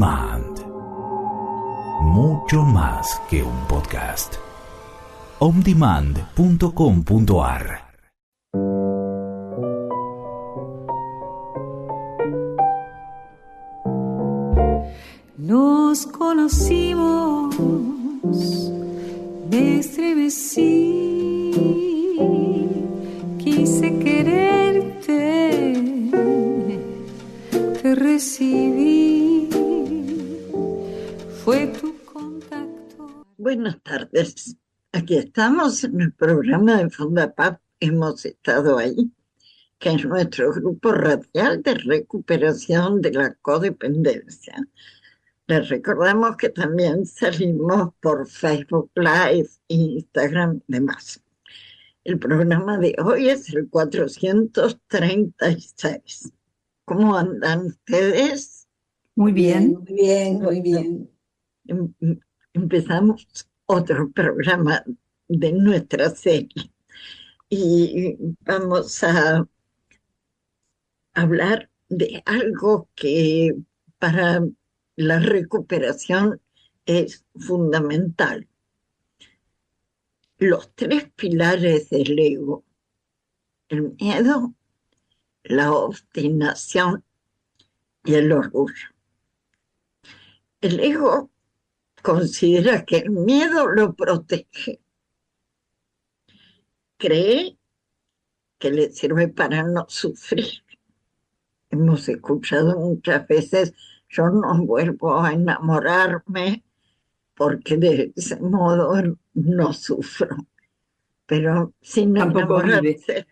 Demand. Mucho más que un podcast. ondemand.com.ar. Nos conocimos, me estremecí, quise quererte, te recibí, fue tu contacto. Buenas tardes, aquí estamos en el programa de Fundapap, hemos estado ahí, que es nuestro grupo radial de recuperación de la codependencia. Les recordamos que también salimos por Facebook Live, Instagram y demás. El programa de hoy es el 436. ¿Cómo andan ustedes? Muy bien. Muy bien, muy bien. Empezamos otro programa de nuestra serie y vamos a hablar de algo que para la recuperación es fundamental. Los tres pilares del ego: el miedo, la obstinación y el orgullo. El ego considera que el miedo lo protege. Cree que le sirve para no sufrir. Hemos escuchado muchas veces: yo no vuelvo a enamorarme porque de ese modo no sufro. Pero sin Tampoco enamorarse,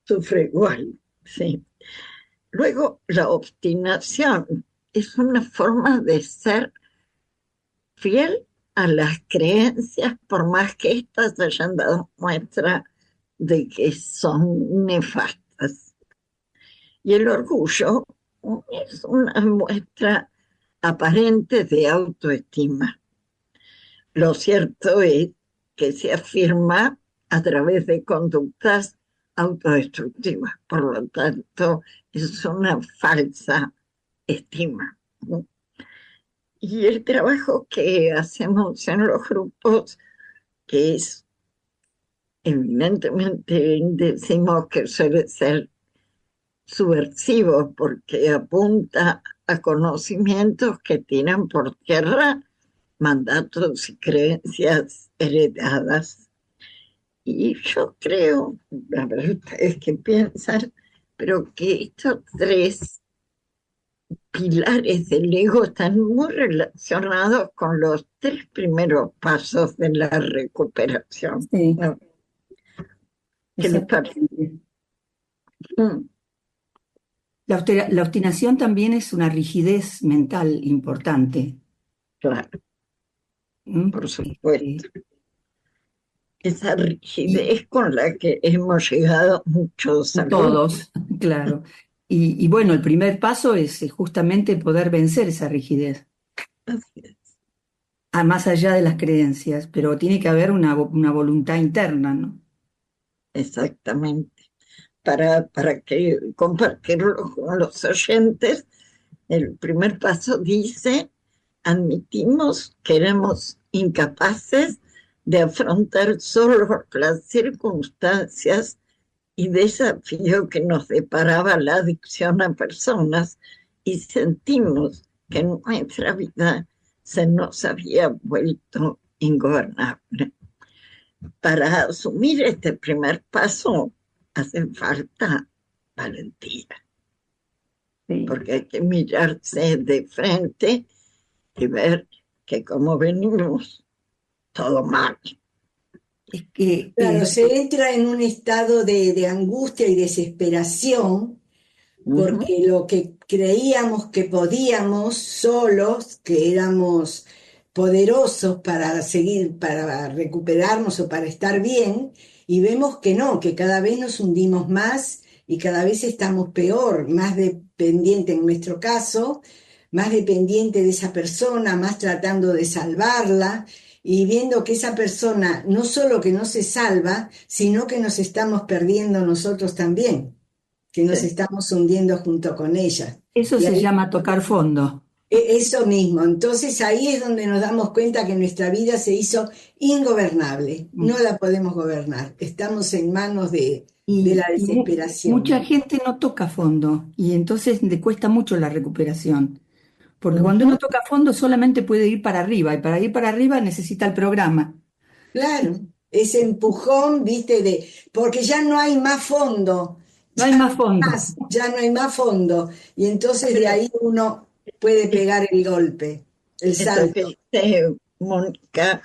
sufre igual, sí. Luego, la obstinación es una forma de ser fiel a las creencias, por más que éstas hayan dado muestra de que son nefastas. Y el orgullo es una muestra aparente de autoestima. Lo cierto es que se afirma a través de conductas autodestructivas. Por lo tanto, es una falsa estima, ¿no? Y el trabajo que hacemos en los grupos, que es, evidentemente, decimos que suele ser subversivo porque apunta a conocimientos que tiran por tierra mandatos y creencias heredadas. Y yo creo, a ver ustedes qué piensan, pero que estos tres pilares del ego están muy relacionados con los tres primeros pasos de la recuperación. Sí. ¿No? ¿Qué les parece? La obstinación también es una rigidez mental importante. Claro, por supuesto. Esa rigidez con la que hemos llegado muchos a Todos, claro. Y bueno, el primer paso es justamente poder vencer esa rigidez, Así es. más allá de las creencias, pero tiene que haber una voluntad interna, ¿no? Exactamente. Para que compartirlo con los oyentes, el primer paso dice: admitimos que éramos incapaces de afrontar solo las circunstancias y desafío que nos deparaba la adicción a personas y sentimos que nuestra vida se nos había vuelto ingobernable. Para asumir este primer paso hace falta valentía, Sí. porque hay que mirarse de frente y ver que como venimos, todo mal. Es que, Claro, se entra en un estado de angustia y desesperación porque lo que creíamos que podíamos solos, que éramos poderosos para seguir, para recuperarnos o para estar bien, y vemos que no, que cada vez nos hundimos más y cada vez estamos peor, más dependiente en nuestro caso, más dependiente de esa persona, más tratando de salvarla, y viendo que esa persona no solo que no se salva, sino que nos estamos perdiendo nosotros también, que nos estamos hundiendo junto con ella. eso Y se ahí llama tocar fondo. Eso mismo. Entonces ahí es donde nos damos cuenta que nuestra vida se hizo ingobernable. No la podemos gobernar. Estamos en manos de la Mucha desesperación. gente no toca fondo y entonces le cuesta mucho la recuperación. Porque cuando Ujú. uno toca fondo solamente puede ir para arriba y para ir para arriba necesita el programa. Claro, ese empujón, viste, porque ya no hay más fondo, No hay más fondo. ya no hay más fondo. Y entonces de Pero ahí uno puede pegar el golpe, el esto salto. que dice Mónica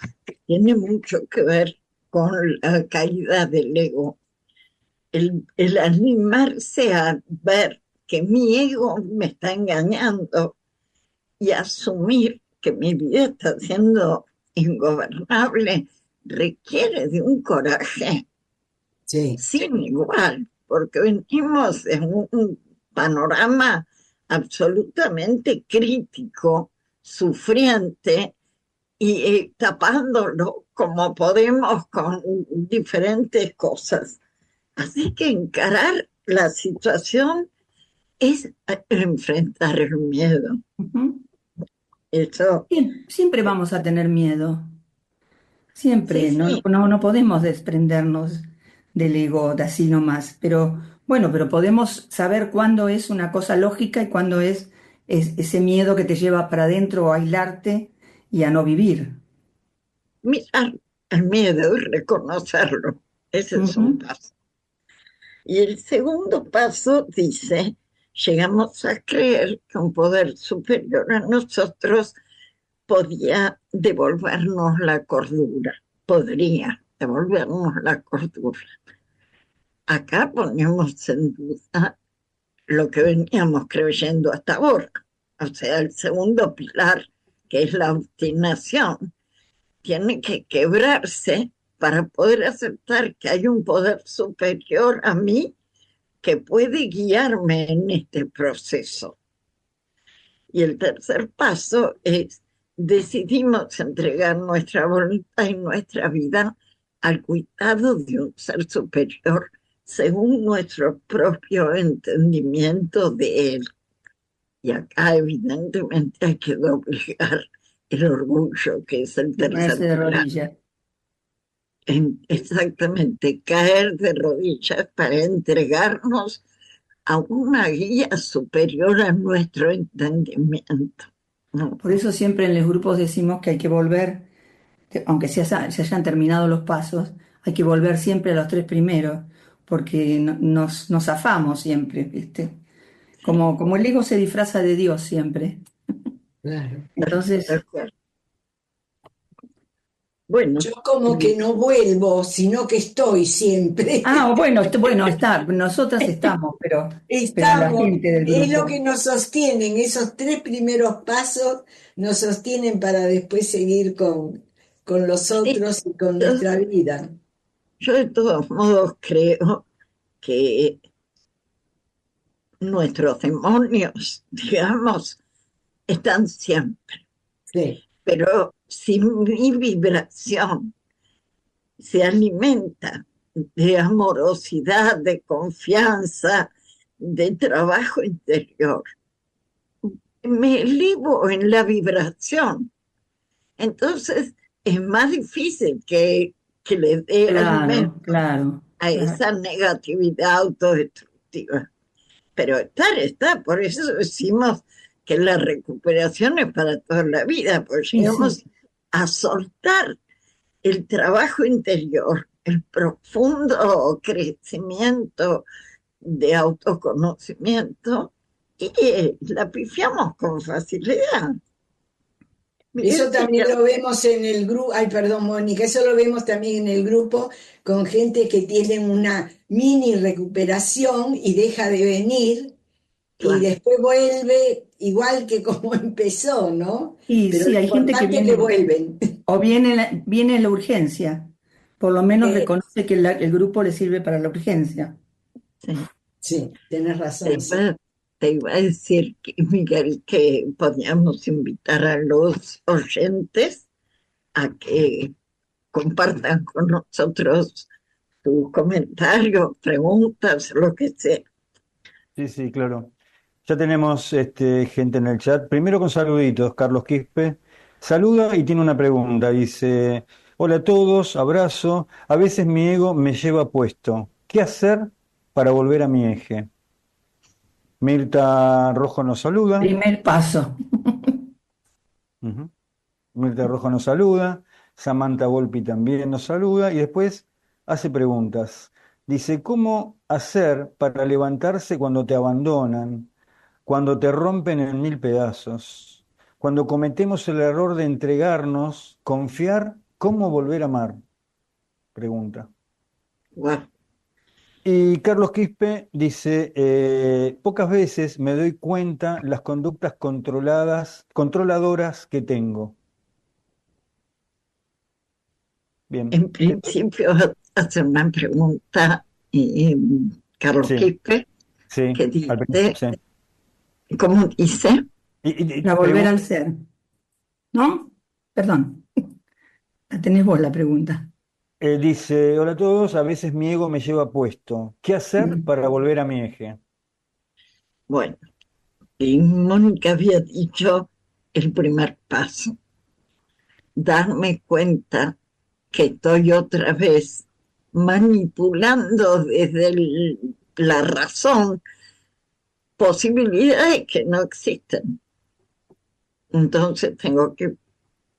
tiene mucho que ver con la caída del ego. El animarse a ver que mi ego me está engañando y asumir que mi vida está siendo ingobernable requiere de un coraje Sí, sin igual, porque venimos en un panorama absolutamente crítico, sufriente, y tapándolo como podemos con diferentes cosas. Así que encarar la situación es enfrentar el miedo. Ujú. Eso, Siempre vamos a tener miedo. sí, Siempre. sí. No podemos desprendernos del ego de así nomás. Pero bueno, pero podemos saber cuándo es una cosa lógica y cuándo es ese miedo que te lleva para adentro a aislarte y a no vivir. Mirar el miedo y reconocerlo. Ese es un Ujú. paso. Y el segundo paso dice, llegamos a creer que un poder superior a nosotros podía devolvernos la cordura, podría devolvernos la cordura. Acá ponemos en duda lo que veníamos creyendo hasta ahora. O sea, el segundo pilar, que es la obstinación, tiene que quebrarse para poder aceptar que hay un poder superior a mí que puede guiarme en este proceso. Y el tercer paso es, decidimos entregar nuestra voluntad y nuestra vida al cuidado de un ser superior según nuestro propio entendimiento de él. Y acá evidentemente hay que doblegar el orgullo, que es el Y ponerse tercer de pilar. rodillas. Exactamente, caer de rodillas para entregarnos a una guía superior a nuestro entendimiento. ¿No? Por eso siempre en los grupos decimos que hay que volver, aunque se hayan terminado los pasos, hay que volver siempre a los tres primeros, porque nos zafamos siempre, ¿viste? Sí, Como el ego se disfraza de Dios siempre. claro. Entonces, de acuerdo. Bueno, Yo como que no vuelvo, sino que estoy siempre. bueno, bueno, nosotras estamos, pero la Estamos, gente del es lo grupo. que nos sostienen, esos tres primeros pasos nos sostienen para después seguir con los sí, otros y con yo, nuestra vida. yo de todos modos creo que nuestros demonios, digamos, están siempre, Sí, pero si mi vibración se alimenta de amorosidad, de confianza, de trabajo interior, me elevo en la vibración. Entonces es más difícil que le dé alimento Claro, claro, a claro. esa negatividad autodestructiva. Pero está, por eso decimos que la recuperación es para toda la vida, porque Y sí, llegamos a soltar el trabajo interior, el profundo crecimiento de autoconocimiento y la pifiamos con facilidad. eso Miguel también tenía, lo vemos en el grupo, ay, perdón, Mónica, eso lo vemos también en el grupo con gente que tiene una mini recuperación y deja de venir y claro, después vuelve igual que como empezó, ¿no? y Pero lo sí, hay gente que importante es que viene, vuelven. o viene en la urgencia, por lo menos reconoce que el grupo le sirve para la urgencia. sí. Sí, tenés Te razón, sí. iba, te iba a decir, que, Miguel, que podíamos invitar a los oyentes a que compartan con nosotros sus comentarios, preguntas, lo que sea. Sí, sí, claro. Ya tenemos gente en el chat. Primero con saluditos, Carlos Quispe. Saluda y tiene una pregunta. Dice, hola a todos, abrazo. A veces mi ego me lleva puesto. ¿Qué hacer para volver a mi eje? Mirta Rojo nos saluda. Primer paso. Ujú. Mirta Rojo nos saluda. Samantha Volpi también nos saluda. Y después hace preguntas. Dice, ¿cómo hacer para levantarse cuando te abandonan? Cuando te rompen en mil pedazos, cuando cometemos el error de entregarnos, confiar, ¿cómo volver a amar? Pregunta. Wow. Y Carlos Quispe dice, pocas veces me doy cuenta las conductas controladoras que tengo. Bien. En principio hace una pregunta Carlos Sí, Quispe sí, que dice, sí. ¿cómo dice? Para volver al ser. ¿No? Perdón, la tenés vos la pregunta. Dice, hola a todos, a veces mi ego me lleva puesto. ¿Qué hacer Mm. para volver a mi eje? Bueno, y Mónica había dicho el primer paso, darme cuenta que estoy otra vez manipulando desde la razón posibilidades que no existen. Entonces tengo que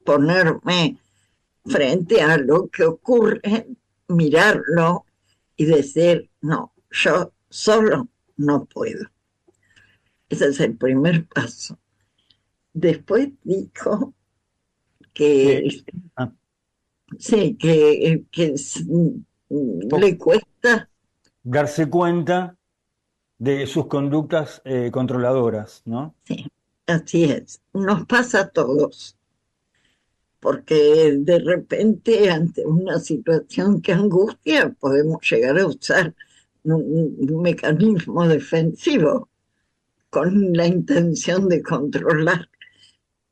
ponerme frente a lo que ocurre, mirarlo y decir, no, yo solo no puedo. Ese es el primer paso. Después dijo Eh, que ah, sí, que le cuesta, darse cuenta de sus conductas controladoras, ¿no? sí, así es. Nos pasa a todos, porque de repente ante una situación que angustia podemos llegar a usar un mecanismo defensivo con la intención de controlar.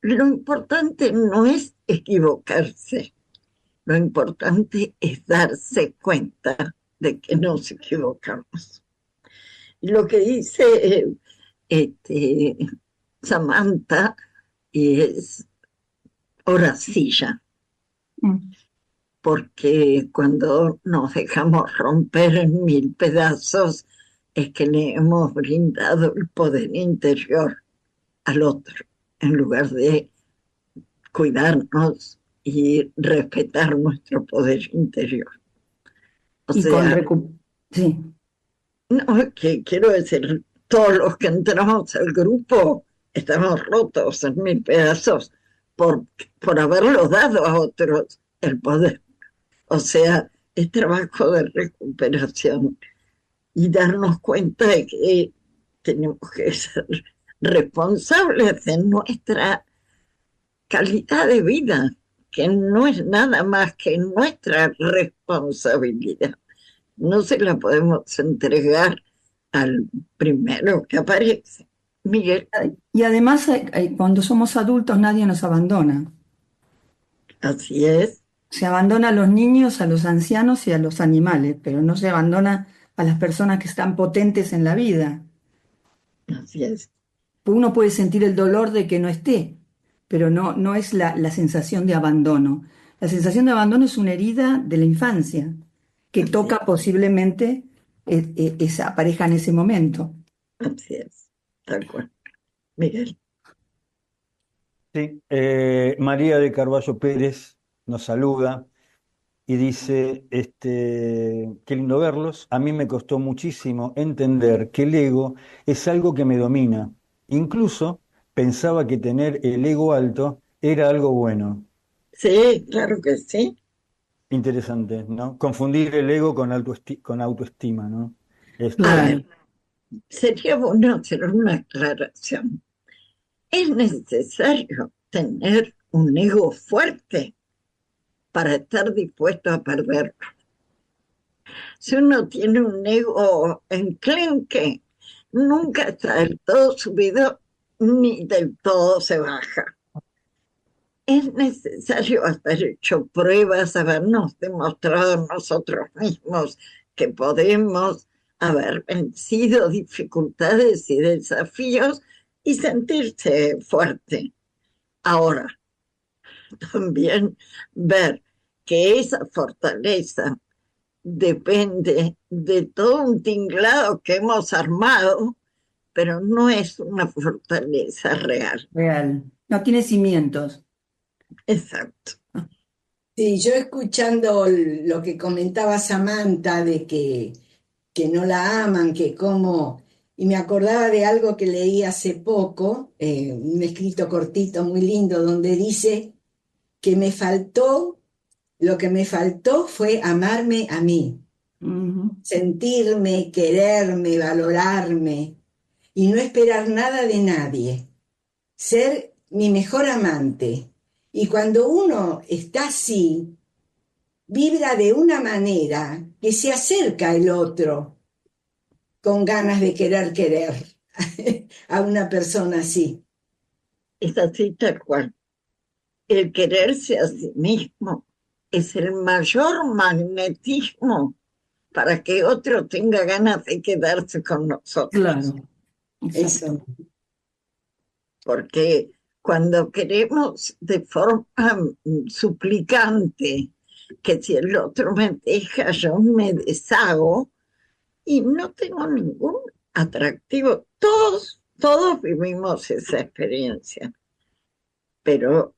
Lo importante no es equivocarse, lo importante es darse cuenta de que nos equivocamos. Y lo que dice este, Samantha es horacilla, Mm. porque cuando nos dejamos romper en mil pedazos es que le hemos brindado el poder interior al otro, en lugar de cuidarnos y respetar nuestro poder interior. O Y con sea, sí, no, que quiero decir, todos los que entramos al grupo estamos rotos en mil pedazos por, por haberlo dado a otros el poder. O sea, es trabajo de recuperación y darnos cuenta de que tenemos que ser responsables de nuestra calidad de vida, que no es nada más que nuestra responsabilidad. No se la podemos entregar al primero que aparece. Miguel, y además cuando somos adultos nadie nos abandona. así es, Se abandona a los niños, a los ancianos y a los animales, pero no se abandona a las personas que están potentes en la vida. así es, Uno puede sentir el dolor de que no esté, pero no es la sensación de abandono. La sensación de abandono es una herida de la infancia que así, toca posiblemente esa pareja en ese momento. así es, tal cual. Miguel, Sí, María de Carballo Pérez nos saluda y dice, qué lindo verlos. A mí me costó muchísimo entender que el ego es algo que me domina. Incluso pensaba que tener el ego alto era algo bueno. sí, claro que sí. Interesante, ¿no? Confundir el ego con con autoestima, ¿no? A Este, ver, Claro. sería bueno hacer una aclaración. Es necesario tener un ego fuerte para estar dispuesto a perderlo. Si uno tiene un ego enclenque, nunca está del todo subido ni del todo se baja. Es necesario haber hecho pruebas, habernos demostrado nosotros mismos que podemos haber vencido dificultades y desafíos y sentirse fuerte. Ahora, también ver que esa fortaleza depende de todo un tinglado que hemos armado, pero no es una fortaleza real. Real. No tiene cimientos. Exacto. Sí, yo escuchando lo que comentaba Samantha de que no la aman, que cómo, y me acordaba de algo que leí hace poco, un escrito cortito muy lindo, donde dice que lo que me faltó fue amarme a mí, sentirme, quererme, valorarme y no esperar nada de nadie, ser mi mejor amante. Y cuando uno está así, vibra de una manera que se acerca al otro con ganas de querer a una persona así. Es así tal cual. El quererse a sí mismo es el mayor magnetismo para que otro tenga ganas de quedarse con nosotros. Claro, exacto. Eso. Porque cuando queremos de forma suplicante que si el otro me deja, yo me deshago y no tengo ningún atractivo. Todos vivimos esa experiencia, pero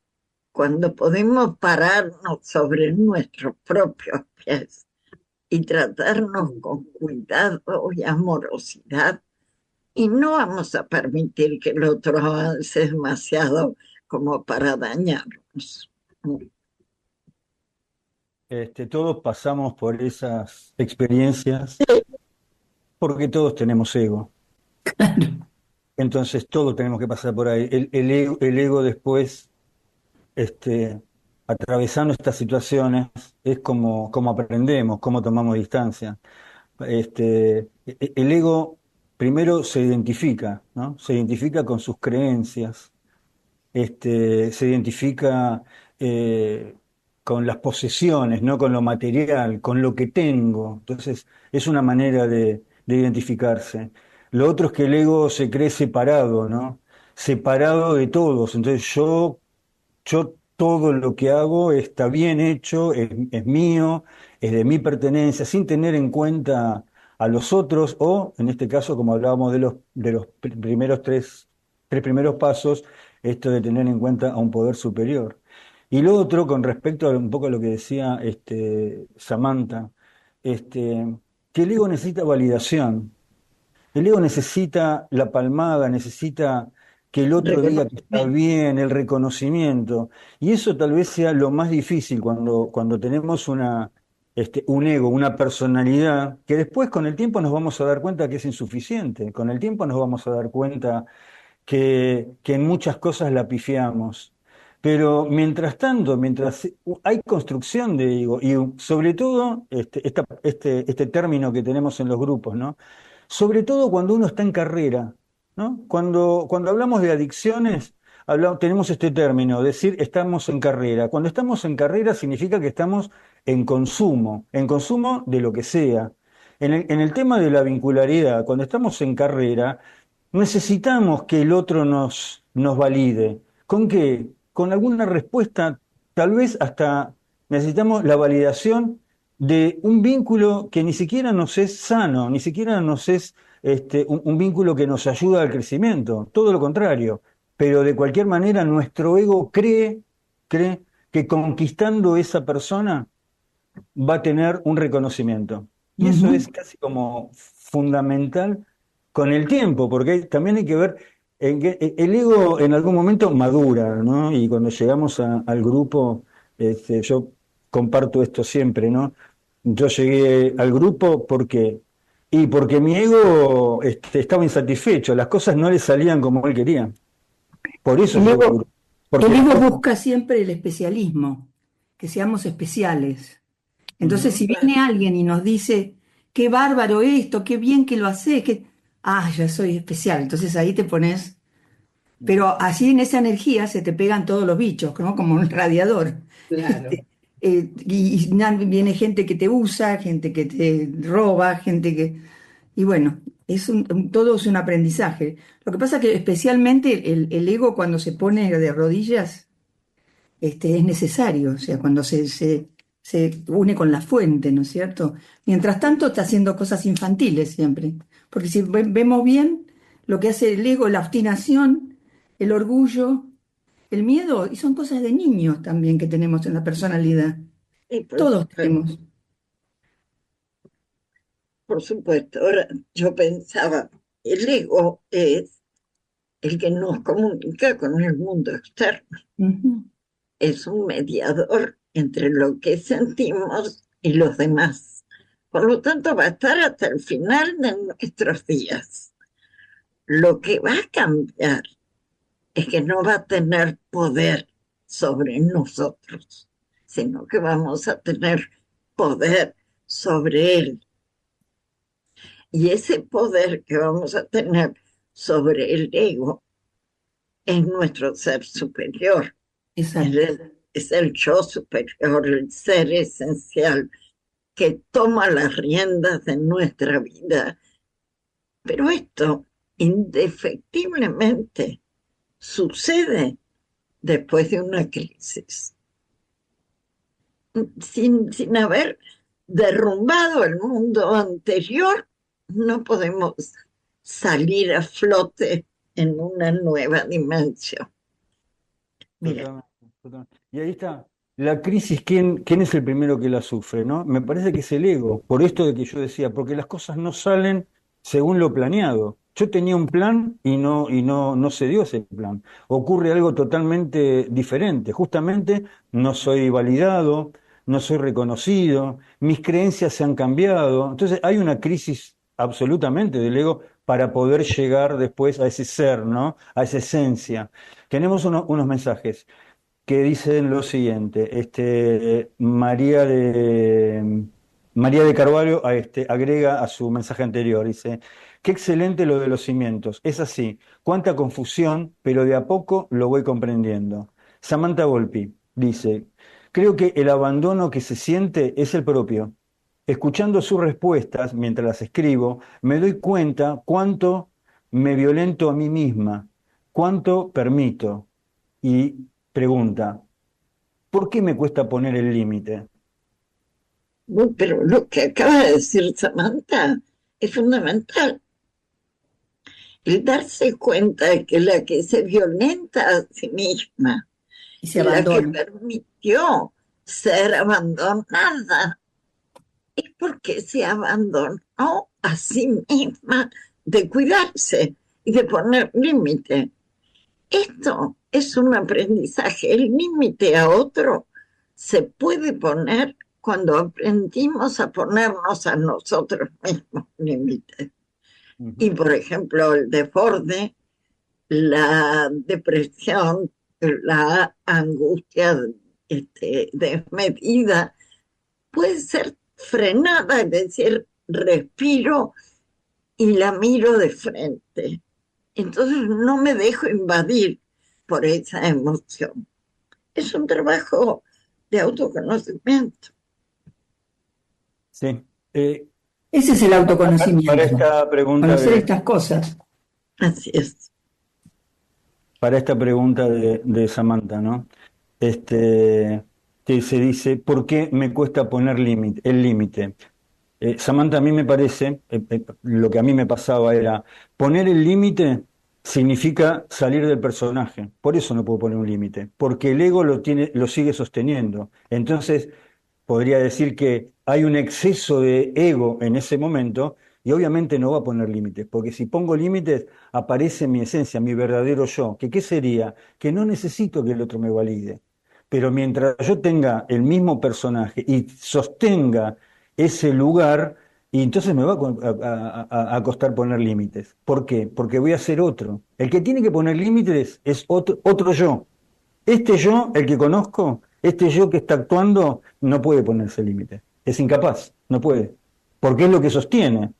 cuando podemos pararnos sobre nuestros propios pies y tratarnos con cuidado y amorosidad, y no vamos a permitir que el otro avance demasiado como para dañarnos. Todos pasamos por esas experiencias porque todos tenemos ego. Entonces todos tenemos que pasar por ahí. El ego después, atravesando estas situaciones, es como aprendemos, cómo tomamos distancia. El ego primero se identifica, ¿no? Se identifica con sus creencias, se identifica con las posesiones, no con lo material, con lo que tengo. Entonces, es una manera de identificarse. Lo otro es que el ego se cree separado, ¿no? Separado de todos. Entonces, yo todo lo que hago está bien hecho, es mío, es de mi pertenencia, sin tener en cuenta a los otros, o en este caso, como hablábamos de los primeros tres primeros pasos, esto de tener en cuenta a un poder superior. Y lo otro, con respecto a un poco a lo que decía Samantha, que el ego necesita validación. El ego necesita la palmada, necesita que el otro diga que está bien, el reconocimiento. Y eso tal vez sea lo más difícil cuando tenemos un ego, una personalidad, que después con el tiempo nos vamos a dar cuenta que es insuficiente. Con el tiempo nos vamos a dar cuenta que en muchas cosas la pifiamos. Pero mientras tanto, mientras hay construcción de ego, y sobre todo este término que tenemos en los grupos, ¿no? Sobre todo cuando uno está en carrera, ¿no? Cuando hablamos de adicciones, tenemos este término, decir estamos en carrera. Cuando estamos en carrera significa que estamos en consumo de lo que sea. En el tema de la vincularidad, cuando estamos en carrera, necesitamos que el otro nos valide. ¿Con qué? Con alguna respuesta, tal vez hasta necesitamos la validación de un vínculo que ni siquiera nos es sano, ni siquiera nos es un vínculo que nos ayuda al crecimiento, todo lo contrario. Pero de cualquier manera nuestro ego cree que conquistando esa persona va a tener un reconocimiento. Y eso es casi como fundamental con el tiempo, porque también hay que ver en que el ego en algún momento madura, ¿no? Y cuando llegamos al grupo, yo comparto esto siempre, ¿no? Yo llegué al grupo porque mi ego estaba insatisfecho, las cosas no le salían como él quería. Por eso El llegó al ego, grupo. Porque el las ego cosas- busca siempre el especialismo, que seamos especiales. Entonces, si viene alguien y nos dice, qué bárbaro esto, qué bien que lo haces, ya soy especial. Entonces ahí te pones, pero así en esa energía se te pegan todos los bichos, ¿no? Como un radiador. Claro. Y viene gente que te usa, gente que te roba, gente que... Y bueno, todo es un aprendizaje. Lo que pasa que especialmente el ego cuando se pone de rodillas, es necesario, o sea, cuando se une con la fuente, ¿no es cierto? Mientras tanto está haciendo cosas infantiles siempre, porque si vemos bien lo que hace el ego, la obstinación, el orgullo, el miedo, y son cosas de niños también que tenemos en la personalidad. Y por Todos supuesto, tenemos. por supuesto, ahora yo pensaba, el ego es el que nos comunica con el mundo externo, Ujú. es un mediador entre lo que sentimos y los demás. Por lo tanto, va a estar hasta el final de nuestros días. Lo que va a cambiar es que no va a tener poder sobre nosotros, sino que vamos a tener poder sobre él. Y ese poder que vamos a tener sobre el ego es nuestro ser superior, Exacto. es el yo superior, el ser esencial que toma las riendas de nuestra vida. Pero esto indefectiblemente sucede después de una crisis. Sin haber derrumbado el mundo anterior, no podemos salir a flote en una nueva dimensión. Mira, Totalmente, totalmente. Y ahí está. La crisis, ¿quién es el primero que la sufre, no? Me parece que es el ego, por esto de que yo decía, porque las cosas no salen según lo planeado. Yo tenía un plan y no se dio ese plan. Ocurre algo totalmente diferente. Justamente no soy validado, no soy reconocido, mis creencias se han cambiado. Entonces hay una crisis absolutamente del ego para poder llegar después a ese ser, ¿no? A esa esencia. Tenemos unos mensajes que dicen lo siguiente. María de Carvalho agrega a su mensaje anterior, dice, qué excelente lo de los cimientos. Es así, cuánta confusión, pero de a poco lo voy comprendiendo. Samantha Volpi dice, creo que el abandono que se siente es el propio. Escuchando sus respuestas mientras las escribo, me doy cuenta cuánto me violento a mí misma, cuánto permito. Y pregunta, ¿por qué me cuesta poner el límite? pero lo que acaba de decir Samantha es fundamental. El darse cuenta de que la que se violenta a sí misma Y se y la que abandona. permitió ser abandonada es porque se abandonó a sí misma de cuidarse y de poner límite. Esto es un aprendizaje. El límite a otro se puede poner cuando aprendimos a ponernos a nosotros mismos límites. Y, Ujú. por ejemplo, el desborde, la depresión, la angustia desmedida, puede ser frenada, es decir, respiro y la miro de frente. Entonces no me dejo invadir por esa emoción. Es un trabajo de autoconocimiento. Sí. Eh, Ese es el para autoconocimiento, esta pregunta conocer de, estas cosas. Así es. para esta pregunta de Samantha, ¿no? Este, que se dice, ¿por qué me cuesta poner el límite? Samantha, a mí me parece, lo que a mí me pasaba era, poner el límite significa salir del personaje. Por eso no puedo poner un límite, porque el ego lo sigue sosteniendo. Entonces, podría decir que hay un exceso de ego en ese momento y obviamente no va a poner límites, porque si pongo límites aparece mi esencia, mi verdadero yo, que ¿qué sería? Que no necesito que el otro me valide. Pero mientras yo tenga el mismo personaje y sostenga ese lugar, y entonces me va a costar poner límites. ¿Por qué? Porque voy a ser otro. El que tiene que poner límites es otro yo. Este yo, el que conozco, este yo que está actuando, no puede ponerse límite. Es incapaz, no puede. Porque es lo que sostiene.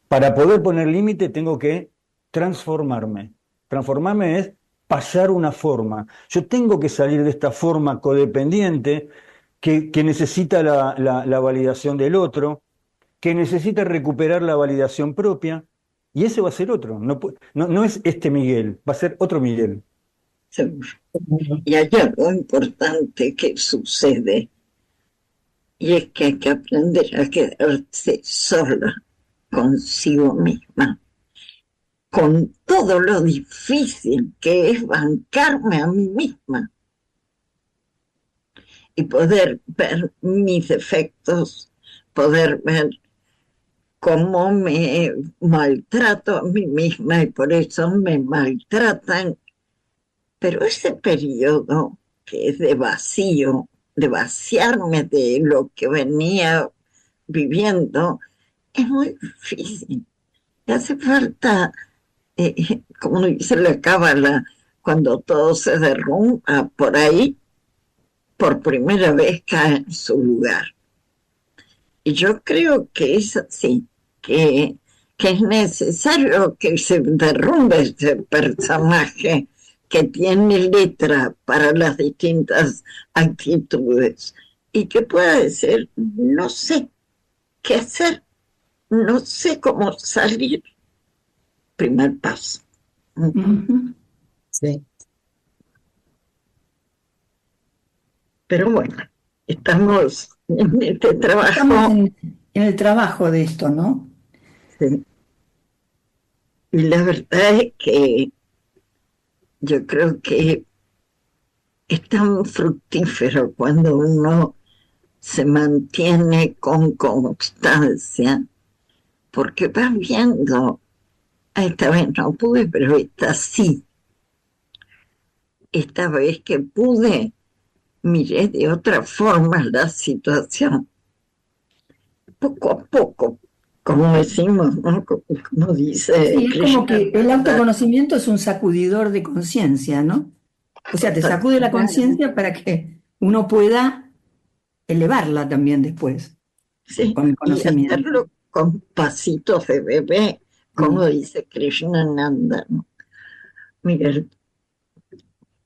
Para poder poner límite tengo que transformarme. Transformarme es pasar una forma. Yo tengo que salir de esta forma codependiente que necesita la validación del otro, que necesita recuperar la validación propia, y ese va a ser otro. No es este Miguel, va a ser otro Miguel. Seguro. Y hay algo importante que sucede, y es que hay que aprender a quedarse sola consigo misma, con todo lo difícil que es bancarme a mí misma y poder ver mis defectos, poder ver cómo me maltrato a mí misma y por eso me maltratan. Pero ese periodo que es de vacío, de vaciarme de lo que venía viviendo, es muy difícil. Y hace falta, como dice la cábala, cuando todo se derrumba por ahí, por primera vez cae en su lugar. Y yo creo que es así, que es necesario que se derrumbe ese personaje que tiene letra para las distintas actitudes y que pueda decir, no sé qué hacer, no sé cómo salir. Primer paso. Sí. Pero bueno, estamos en este trabajo. Estamos en el trabajo de esto, ¿no? Sí. Y la verdad es que yo creo que es tan fructífero cuando uno se mantiene con constancia, porque vas viendo, esta vez no pude, pero esta sí. Esta vez que pude, miré de otra forma la situación. Poco a poco, como decimos, ¿no? Como dice Sí, es como que el Krishna. autoconocimiento es un sacudidor de conciencia, ¿no? O sea, te sacude la conciencia para que uno pueda elevarla también después, Sí, con el y conocimiento. hacerlo con pasitos de bebé, como dice Krishnananda, ¿no? Miguel.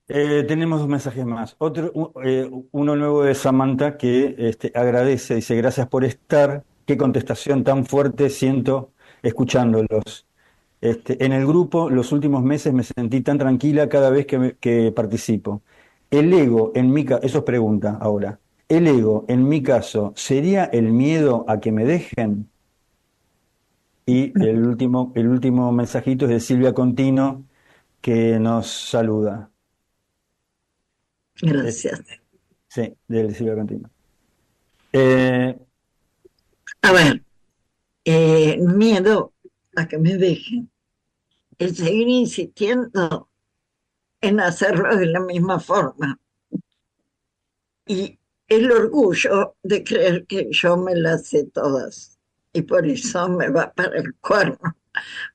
Tenemos dos mensajes más. Uno nuevo de Samantha que agradece, dice, gracias por estar. Qué contestación tan fuerte siento escuchándolos. En el grupo, los últimos meses me sentí tan tranquila cada vez que participo. El ego, eso es pregunta ahora. El ego, en mi caso, ¿sería el miedo a que me dejen? Y el último mensajito es de Silvia Contino, que nos saluda. Gracias. Sí, de Silvia Contino. Eh, A ver, miedo a que me dejen es seguir insistiendo en hacerlo de la misma forma. Y el orgullo de creer que yo me las sé todas. Y por eso me va para el cuerno.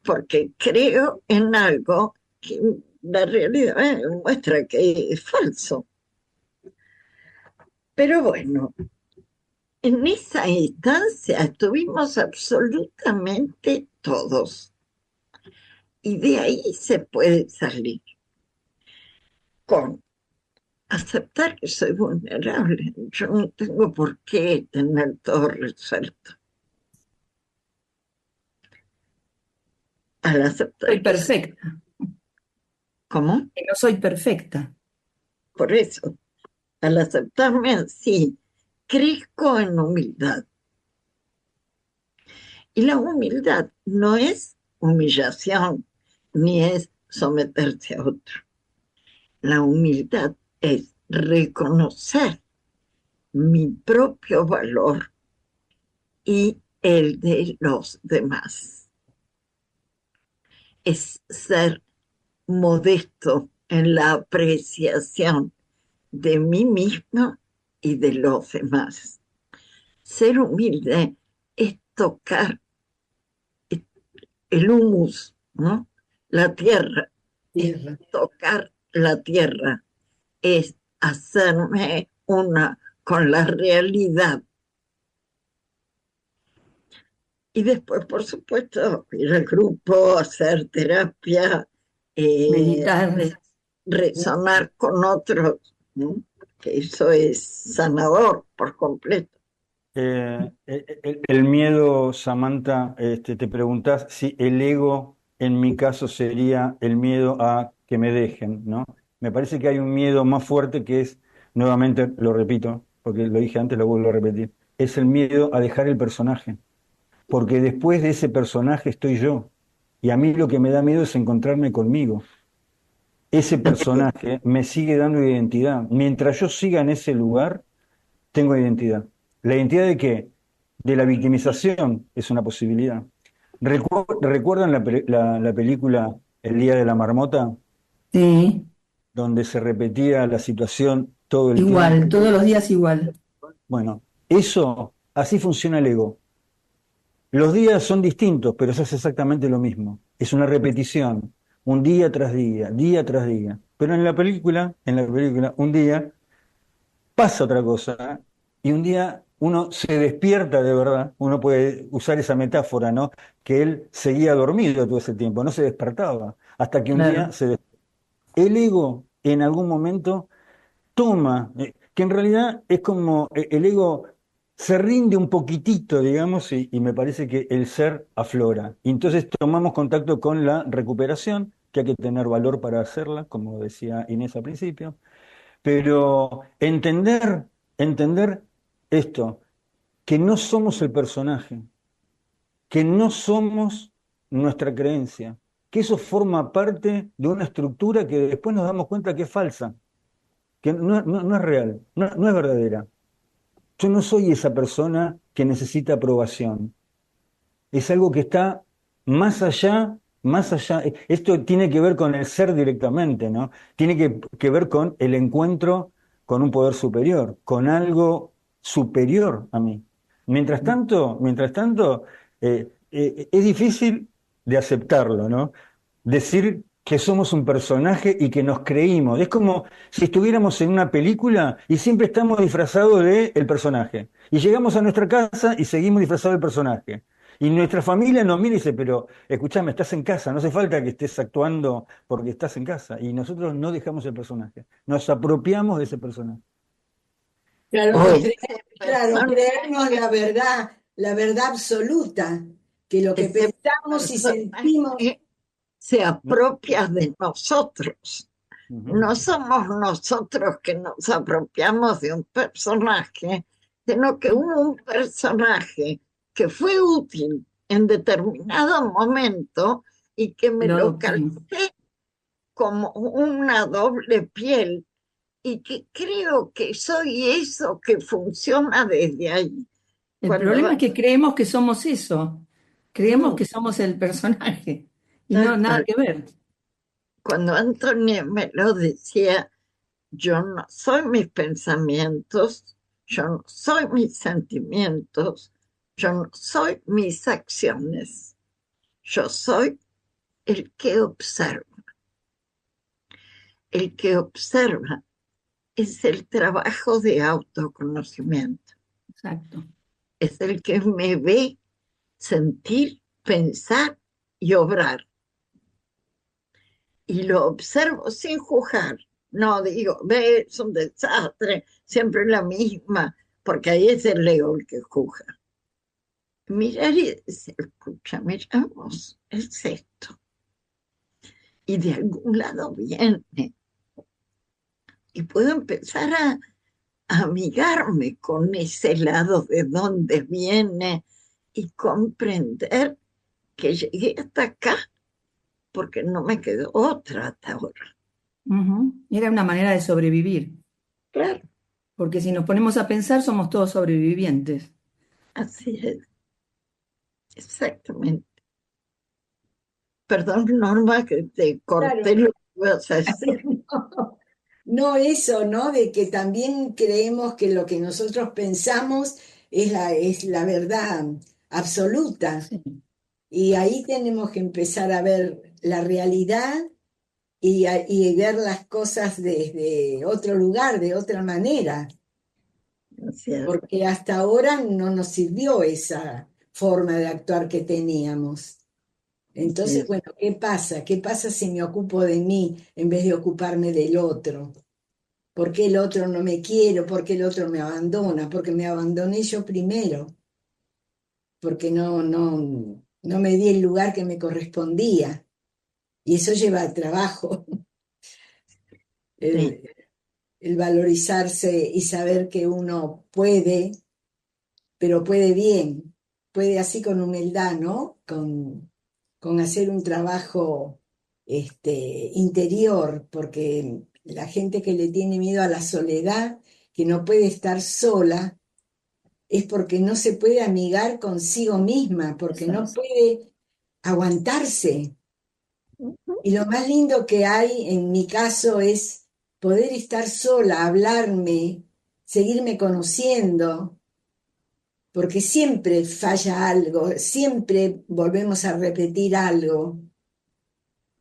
Porque creo en algo que la realidad muestra que es falso. Pero bueno, en esa instancia estuvimos absolutamente todos. Y de ahí se puede salir con aceptar que soy vulnerable. Yo no tengo por qué tener todo resuelto. Al Soy aceptar que soy, perfecta, ¿cómo? que no soy perfecta. Por eso, al aceptarme así, crezco en humildad. Y la humildad no es humillación, ni es someterse a otro. La humildad es reconocer mi propio valor y el de los demás. Es ser modesto en la apreciación de mí mismo y de los demás. Ser humilde es tocar el humus, ¿no? La tierra, Tierra. tocar la tierra, es hacerme una con la realidad. Y después, por supuesto, ir al grupo, hacer terapia, Meditar. resonar con otros, ¿no? Que eso es sanador por completo. el miedo, Samantha, te preguntás si el ego en mi caso sería el miedo a que me dejen, ¿no? Me parece que hay un miedo más fuerte que es, nuevamente lo repito, porque lo dije antes, lo vuelvo a repetir, es el miedo a dejar el personaje, porque después de ese personaje estoy yo, y a mí lo que me da miedo es encontrarme conmigo. Ese personaje me sigue dando identidad. Mientras yo siga en ese lugar, tengo identidad. ¿La identidad de qué? De la victimización es una posibilidad. ¿Recuerdan la película El Día de la Marmota? Sí, Donde se repetía la situación todo el igual, tiempo. todos los días igual. Bueno, eso, así funciona el ego. Los días son distintos, pero eso es exactamente lo mismo. Es una repetición, un día tras día. Pero en la película, un día pasa otra cosa y un día uno se despierta de verdad, uno puede usar esa metáfora, ¿no? Que él seguía dormido todo ese tiempo, no se despertaba, hasta que un día Claro. el ego en algún momento toma, que en realidad es como el ego se rinde un poquitito, digamos, y me parece que el ser aflora. Y entonces tomamos contacto con la recuperación, que hay que tener valor para hacerla, como decía Inés al principio, pero entender esto, que no somos el personaje, que no somos nuestra creencia, que eso forma parte de una estructura que después nos damos cuenta que es falsa, que no es real, no es verdadera. Yo no soy esa persona que necesita aprobación. Es algo que está más allá, más allá. Esto tiene que ver con el ser directamente, ¿no? Tiene que ver con el encuentro con un poder superior, con algo superior a mí. Mientras tanto, es difícil de aceptarlo, ¿no? Decir que somos un personaje y que nos creímos. Es como si estuviéramos en una película y siempre estamos disfrazados del personaje. Y llegamos a nuestra casa y seguimos disfrazados del personaje. Y nuestra familia nos mira y dice, pero escúchame, estás en casa, no hace falta que estés actuando porque estás en casa. Y nosotros no dejamos el personaje, nos apropiamos de ese personaje. Claro, Hoy, claro, personas creernos la verdad absoluta, que lo que ese pensamos y sentimos, personaje se ¿No? apropia de nosotros. Ujú. No somos nosotros que nos apropiamos de un personaje, sino que hubo un personaje que fue útil en determinado momento y que me Lo lo adoptamos. calcé como una doble piel y que creo que soy eso que funciona desde ahí. El Cuando, problema es que creemos que somos eso, creemos mm, que somos el personaje y no, tal nada cual, que ver. cuando Antonio me lo decía, yo no soy mis pensamientos, yo no soy mis sentimientos, yo no soy mis acciones, yo soy el que observa. El que observa es el trabajo de autoconocimiento, Exacto. es el que me ve sentir, pensar y obrar. Y lo observo sin juzgar. No digo, ve, es un desastre, siempre la misma, porque ahí es el ego el que juzga. Mirar y decir, escucha, miramos, es esto. Y de algún lado viene. Y puedo empezar a amigarme con ese lado de dónde viene y comprender que llegué hasta acá porque no me quedó otra hasta ahora. Ujú. Era una manera de sobrevivir, Claro, porque si nos ponemos a pensar somos todos sobrevivientes. así es, exactamente. Perdón, Norma, que te corté claro, lo que ibas a decir. no eso, ¿no? De que también creemos que lo que nosotros pensamos es la verdad absoluta. Sí, Y ahí tenemos que empezar a ver la realidad y ver las cosas desde otro lugar, de otra manera, Así es. porque hasta ahora no nos sirvió esa forma de actuar que teníamos. Entonces, Sí. bueno, ¿qué pasa? ¿Qué pasa si me ocupo de mí en vez de ocuparme del otro? ¿Por qué el otro no me quiere? ¿Por qué el otro me abandona? Porque me abandoné yo primero, porque no me di el lugar que me correspondía. Y eso lleva trabajo, Sí, el, el valorizarse y saber que uno puede, pero puede bien, puede así con humildad, ¿no? Con hacer un trabajo interior, porque la gente que le tiene miedo a la soledad, que no puede estar sola, es porque no se puede amigar consigo misma, porque no puede aguantarse. Y lo más lindo que hay en mi caso es poder estar sola, hablarme, seguirme conociendo, porque siempre falla algo, siempre volvemos a repetir algo.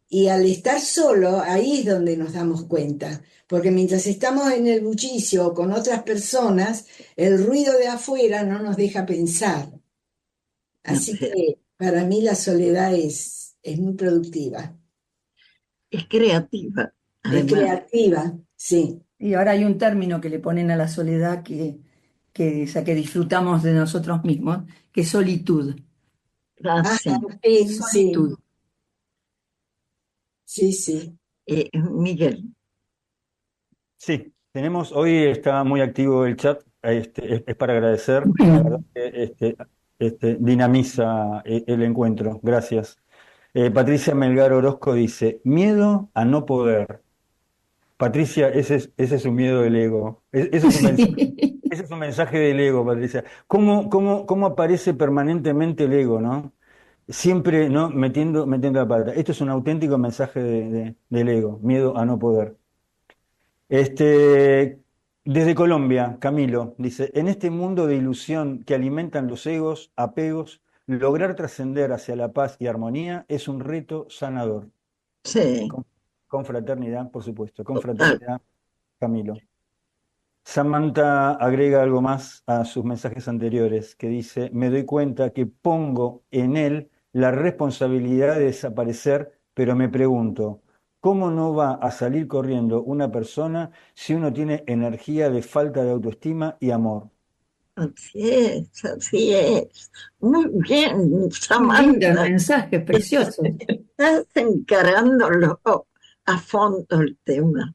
Y al estar solo, ahí es donde nos damos cuenta, porque mientras estamos en el bullicio con otras personas, el ruido de afuera no nos deja pensar. Así así que para mí la soledad es muy productiva, es creativa, es además. creativa, sí. Y ahora hay un término que le ponen a la soledad o sea, que disfrutamos de nosotros mismos, que es solitud. Ah, Ah, sí. sí, sí, Solitud. sí, sí. Miguel, Sí, tenemos, hoy está muy activo el chat, es para agradecer, la verdad Bueno, que dinamiza el encuentro, gracias. Patricia Melgar Orozco dice, miedo a no poder. Patricia, ese es un miedo del ego, sí. ese es un mensaje del ego, Patricia. ¿Cómo aparece permanentemente el ego, ¿no? Siempre, ¿no? Metiendo la pata. Esto es un auténtico mensaje del ego, miedo a no poder. Desde Colombia, Camilo dice, en este mundo de ilusión que alimentan los egos, apegos, lograr trascender hacia la paz y armonía es un reto sanador. sí, Con, con fraternidad, por supuesto, con total. fraternidad, Camilo. Samantha agrega algo más a sus mensajes anteriores, que dice, me doy cuenta que pongo en él la responsabilidad de desaparecer, pero me pregunto, ¿cómo no va a salir corriendo una persona si uno tiene energía de falta de autoestima y amor? Así es, así es. Muy bien, Muy lindo el Samantha. mensaje, precioso. Estás encarándolo a fondo el tema.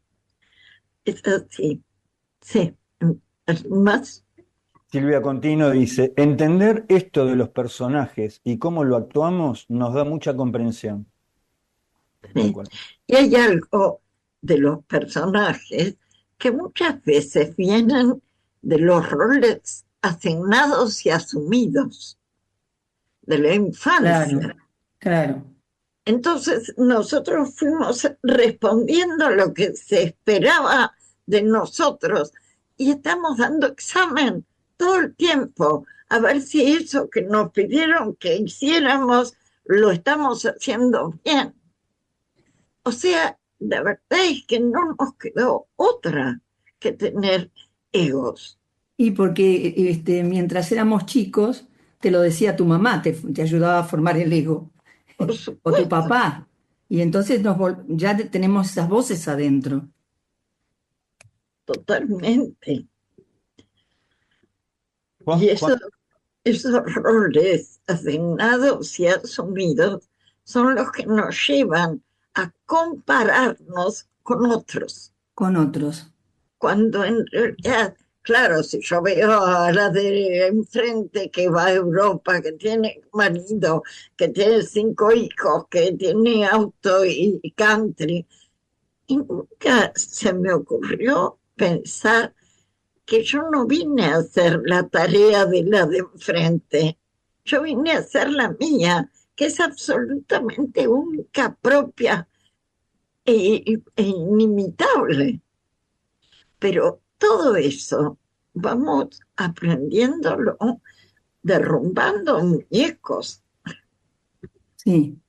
Es así, sí. Más, Silvia Contino dice, entender esto de los personajes y cómo lo actuamos nos da mucha comprensión. Tal sí. cual. Y hay algo de los personajes que muchas veces vienen de los roles asignados y asumidos de la Claro, infancia. claro. Entonces nosotros fuimos respondiendo a lo que se esperaba de nosotros y estamos dando examen todo el tiempo a ver si eso que nos pidieron que hiciéramos lo estamos haciendo bien. O sea, la verdad es que no nos quedó otra que tener egos. Y porque mientras éramos chicos, te lo decía tu mamá, te ayudaba a formar el ego, Por o tu supuesto, papá. Y entonces ya tenemos esas voces adentro. totalmente. Y Juan, Juan, esos roles asignados y asumidos son los que nos llevan a compararnos con otros, Con otros. cuando en realidad, claro, si yo veo a la de enfrente que va a Europa, que tiene marido, que tiene 5 hijos, que tiene auto y country, y nunca se me ocurrió pensar que yo no vine a hacer la tarea de la de enfrente, yo vine a hacer la mía, que es absolutamente única, propia e inimitable. Pero todo eso vamos aprendiéndolo, derrumbando muñecos. Sí.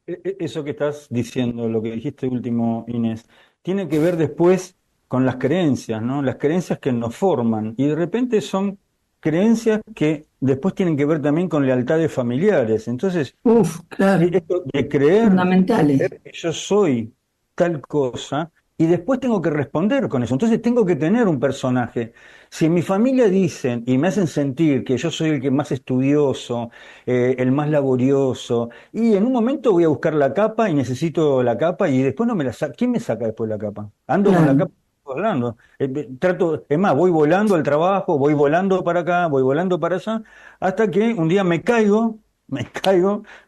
Eso que estás diciendo, lo que dijiste último, Inés, tiene que ver después con las creencias, ¿no? Las creencias que nos forman y de repente son creencias que después tienen que ver también con lealtades familiares. Entonces, Uf, claro. esto de creer Fundamentales. que yo soy tal cosa y después tengo que responder con eso. Entonces tengo que tener un personaje. Si en mi familia dicen y me hacen sentir que yo soy el que más estudioso, el más laborioso, y en un momento voy a buscar la capa y necesito la capa y después no me la saca. ¿Quién me saca después la capa? Ando con la Claro. capa volando. Trato, es más, voy volando al trabajo, voy volando para acá, voy volando para allá, hasta que un día me caigo,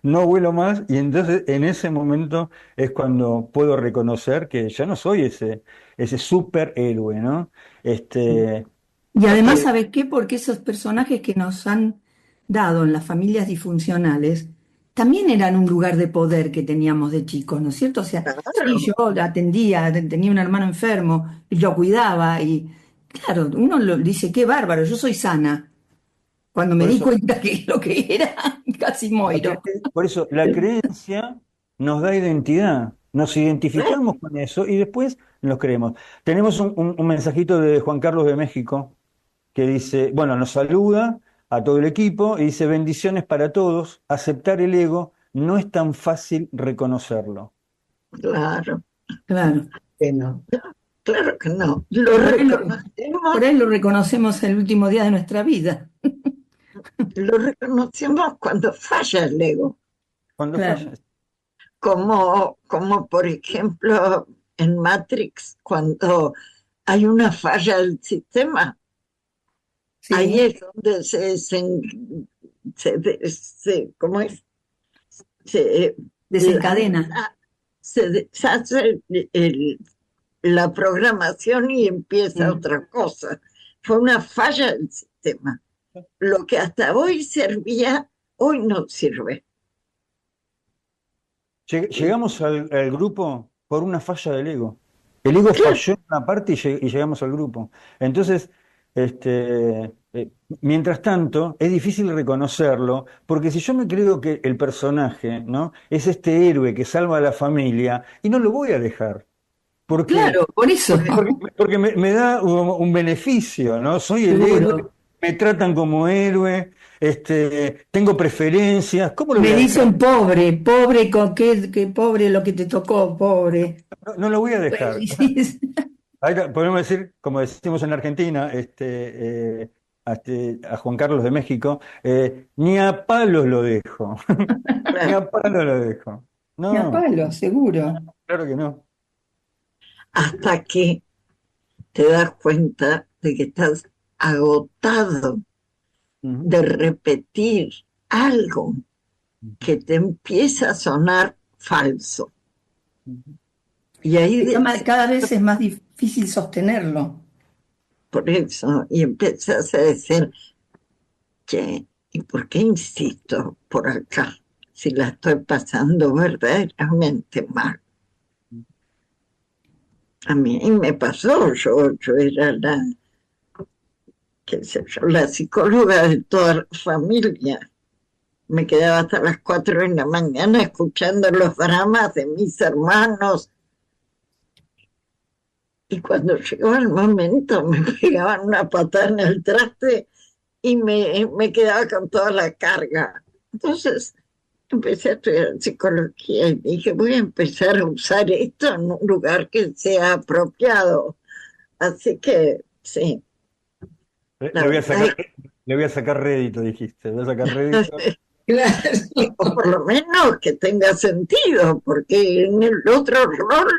no vuelo más, y entonces en ese momento es cuando puedo reconocer que ya no soy ese superhéroe, ¿no? Este, Y además, porque, ¿sabes qué? Porque esos personajes que nos han dado en las familias disfuncionales también eran un lugar de poder que teníamos de chicos, ¿no es cierto? O sea, sí, Claro, yo atendía, tenía un hermano enfermo, y lo cuidaba y claro, uno lo dice, qué bárbaro, yo soy sana. Cuando me por di eso, cuenta que lo que era, casi muero. por eso la creencia nos da identidad, nos identificamos con eso y después nos creemos. Tenemos un mensajito de Juan Carlos de México que dice, bueno, nos saluda a todo el equipo y dice, bendiciones para todos, aceptar el ego no es tan fácil reconocerlo. claro, Claro. Que no. claro que no. Lo Por ahí lo, por reconocemos, ahí lo reconocemos el último día de nuestra vida. lo reconocemos cuando falla el ego, Cuando Claro. falla. como por ejemplo en Matrix, cuando hay una falla del sistema, ahí Sí, es donde ¿cómo es? Se, desencadena. se deshace la programación y empieza Sí. otra cosa. Fue una falla del sistema. Lo que hasta hoy servía, hoy no sirve. Llegamos al grupo por una falla del ego. El ego Claro, falló en una parte y llegamos al grupo. Entonces, mientras tanto, es difícil reconocerlo, porque si yo me creo que el personaje, ¿no? Es este héroe que salva a la familia, y no lo voy a dejar, porque Claro, por eso. porque me da un beneficio, ¿no? Soy el héroe, Seguro. me tratan como héroe, tengo preferencias, ¿cómo lo voy Me a dejar? dicen pobre, pobre, con qué pobre lo que te tocó, pobre. No, no lo voy a Pues, dejar. sí, Ahí podemos decir, como decimos en Argentina, a Juan Carlos de México, ni a palos lo dejo, ni claro. a palos lo dejo. ni a No, palo, seguro. claro que no. Hasta que te das cuenta de que estás agotado Ujú. de repetir algo que te empieza a sonar falso. Y ahí Cada vez es más difícil sostenerlo. por eso, y empiezas a decir, che, ¿y por qué insisto por acá? Si la estoy pasando verdaderamente mal. A mí me pasó, yo era qué sé yo, la psicóloga de toda la familia. Me quedaba hasta las 4 de la mañana escuchando los dramas de mis hermanos y cuando llegó el momento me pegaban una patada en el traste y me quedaba con toda la carga. Entonces empecé a estudiar psicología y dije, voy a empezar a usar esto en un lugar que sea apropiado. Así que sí, Le, la le voy a verdad sacar, es le voy a sacar rédito, dijiste. Le voy a sacar rédito. que, o Claro. por lo menos que tenga sentido, porque en el otro rol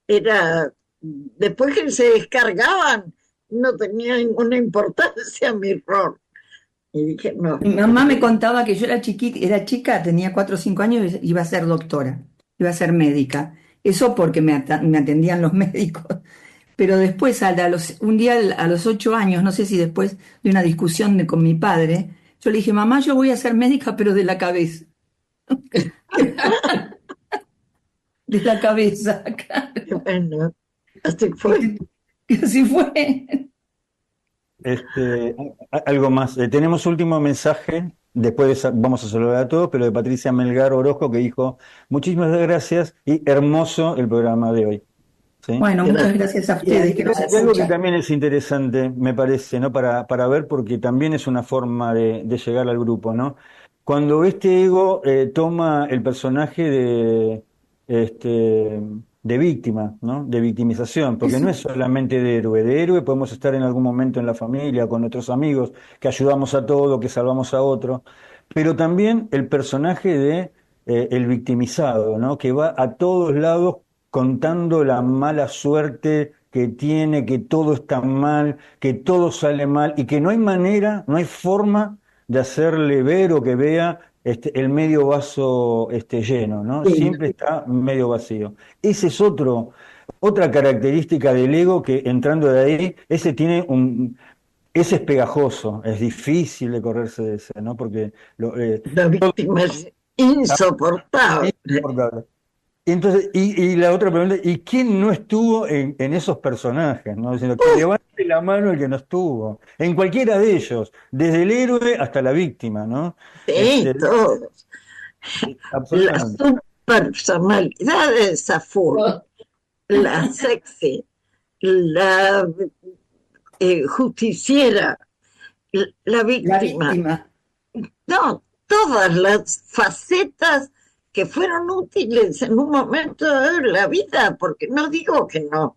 era, después que se descargaban, no tenía ninguna importancia mi rol. Y dije, no, Mi mamá me contaba que yo era chiquita, era chica, tenía 4 o 5 años, y iba a ser doctora, iba a ser médica. Eso porque me atendían los médicos. Pero después, un día a los 8 años, no sé si después de una discusión con mi padre, yo le dije, mamá, yo voy a ser médica, pero de la cabeza. De la cabeza, claro. bueno, así fue. Y así fue. Algo más. Tenemos último mensaje. Después vamos a saludar a todos, pero de Patricia Melgar Orozco que dijo, muchísimas gracias y hermoso el programa de hoy. ¿Sí? Bueno, muchas Gracias. gracias a Y a ustedes que mí nos Y algo que escuchan. también es interesante, me parece, ¿no? Para ver, porque también es una forma de llegar al grupo, ¿no? Cuando este ego toma el personaje de, este, de víctima, ¿no? De victimización, porque no es solamente de héroe. De héroe podemos estar en algún momento en la familia, con nuestros amigos, que ayudamos a todo, que salvamos a otro, pero también el personaje de el victimizado, ¿no? Que va a todos lados contando la mala suerte que tiene, que todo está mal, que todo sale mal y que no hay manera, no hay forma de hacerle ver o que vea el medio vaso lleno, ¿no? Sí, Siempre está medio vacío. Ese es otra característica del ego que entrando de ahí, ese es pegajoso, es difícil de correrse de ese, ¿no? Porque La víctima es insoportable. es insoportable. Entonces, y la otra pregunta, ¿y quién no estuvo en esos personajes? ¿No? Diciendo, que levante la mano el que no estuvo. En cualquiera de ellos, desde el héroe hasta la víctima, ¿no? Sí, Este, todos. Las absolutamente. subpersonalidades a full, la sexy, la justiciera, la La víctima. víctima. No, todas las facetas que fueron útiles en un momento de la vida, porque no digo que no,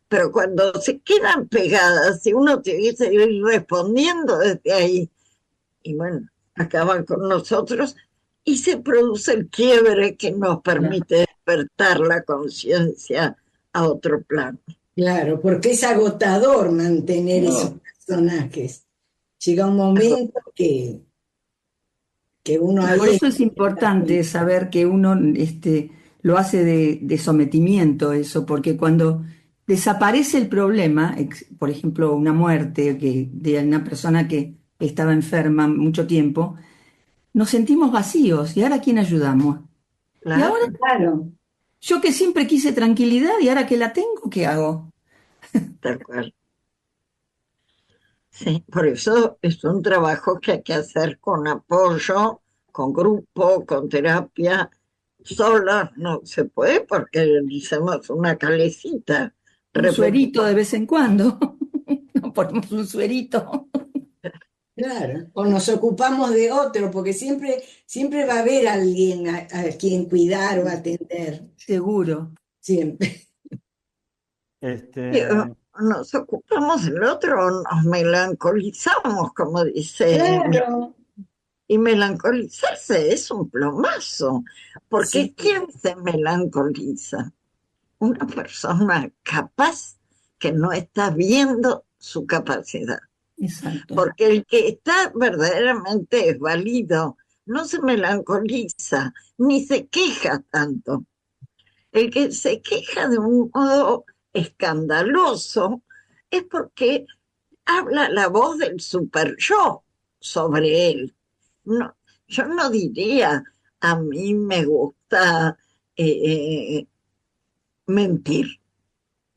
pero cuando se quedan pegadas, si uno tiene que ir respondiendo desde ahí, y bueno, acaban con nosotros y se produce el quiebre que nos permite despertar la conciencia a otro plano. claro, porque es agotador mantener esos No, personajes. Llega un momento que uno Y por ahí... eso es importante saber que uno lo hace de sometimiento eso, porque cuando desaparece el problema, por ejemplo, una muerte de una persona que estaba enferma mucho tiempo, nos sentimos vacíos. ¿Y ahora a quién ayudamos? Y ahora claro, Claro, yo que siempre quise tranquilidad y ahora que la tengo, ¿qué hago? tal cual. Sí, por eso es un trabajo que hay que hacer con apoyo, con grupo, con terapia. Sola no se puede porque hacemos una calecita. Un Repetimos. suerito de vez en cuando. Nos ponemos un suerito. claro. O nos ocupamos de otro, porque siempre va a haber alguien a quien cuidar o atender. Seguro. Siempre. Este, Nos ocupamos del otro, nos melancolizamos, como dice Claro, y melancolizarse es un plomazo, sí, porque ¿quién se melancoliza? Una persona capaz que no está viendo su capacidad, Exacto. porque el que está verdaderamente válido no se melancoliza, ni se queja tanto. El que se queja de un modo escandaloso es porque habla la voz del super yo sobre él. No, yo no diría, a mí me gusta mentir,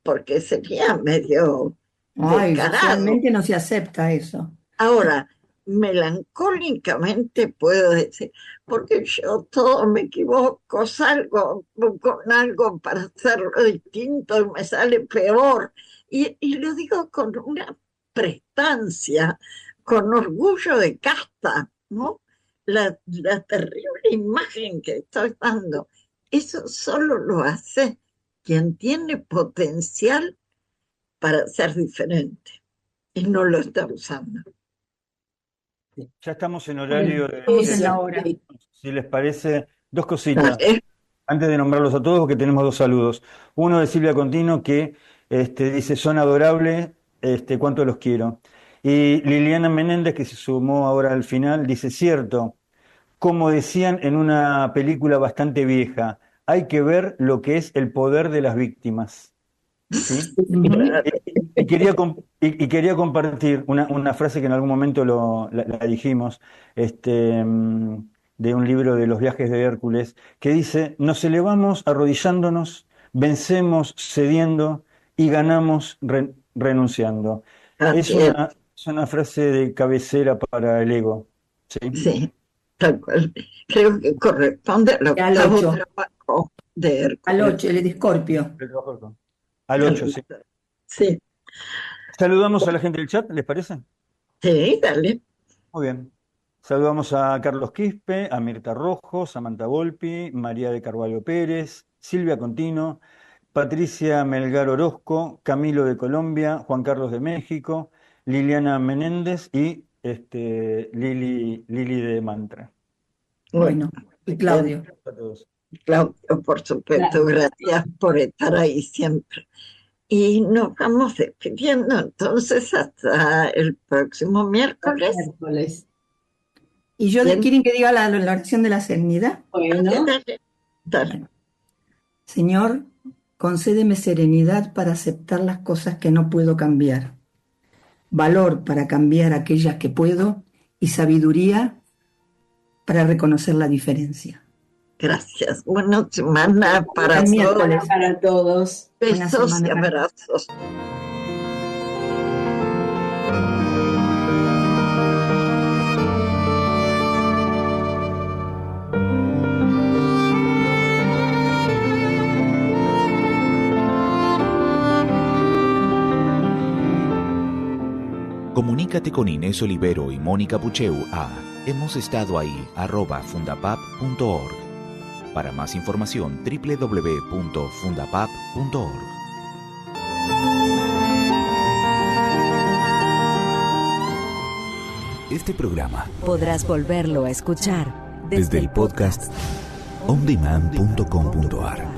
porque sería medio Ay, descarado. socialmente no se acepta eso. Ahora, melancólicamente puedo decir, porque yo todo me equivoco, salgo con algo para hacerlo distinto y me sale peor. Y lo digo con una prestancia, con orgullo de casta, ¿no? La terrible imagen que estoy dando, eso solo lo hace quien tiene potencial para ser diferente y no lo está usando. ya estamos en Bueno, horario estamos en eso, la hora. sí. si les parece, dos cositas. Dale. Antes de nombrarlos a todos, porque tenemos dos saludos. Uno de Silvia Contino que dice, son adorables, cuánto los quiero. Y Liliana Menéndez, que se sumó ahora al final, dice, cierto, como decían en una película bastante vieja, hay que ver lo que es el poder de las víctimas. ¿Sí? Ujú. Y quería compartir una frase que en algún momento la dijimos, de un libro de los viajes de Hércules, que dice, nos elevamos arrodillándonos, vencemos cediendo y ganamos renunciando. Es Así es, una frase de cabecera para el ego. ¿Sí? sí, tal cual. Creo que corresponde al Al octavo 8, trabajo de al Hércules. 8, el de Escorpio. Al 8, sí. Sí, Saludamos a la gente del chat, ¿les parece? sí, dale. Muy bien. Saludamos a Carlos Quispe, a Mirta Rojo, Samantha Volpi, María de Carvalho Pérez, Silvia Contino, Patricia Melgar Orozco, Camilo de Colombia, Juan Carlos de México, Liliana Menéndez y Lili de Mantra. Bueno, y Claudio. A todos. Claudio, por supuesto, gracias por estar ahí siempre. Y nos vamos despidiendo entonces hasta el próximo miércoles. Miércoles. ¿Y yo quieren que diga la oración de la serenidad? Bueno, Dale. Señor, concédeme serenidad para aceptar las cosas que no puedo cambiar, valor para cambiar aquellas que puedo y sabiduría para reconocer la diferencia. Gracias. Buena semana para Buen todos. miércoles. para todos. Buena Besos y semana. abrazos. Comunícate con Inés Olivero y Mónica Pucheu a hemosestadoahí@fundapap.org. Para más información, www.fundapap.org. Este programa Podrás volverlo a escuchar desde el podcast ondemand.com.ar.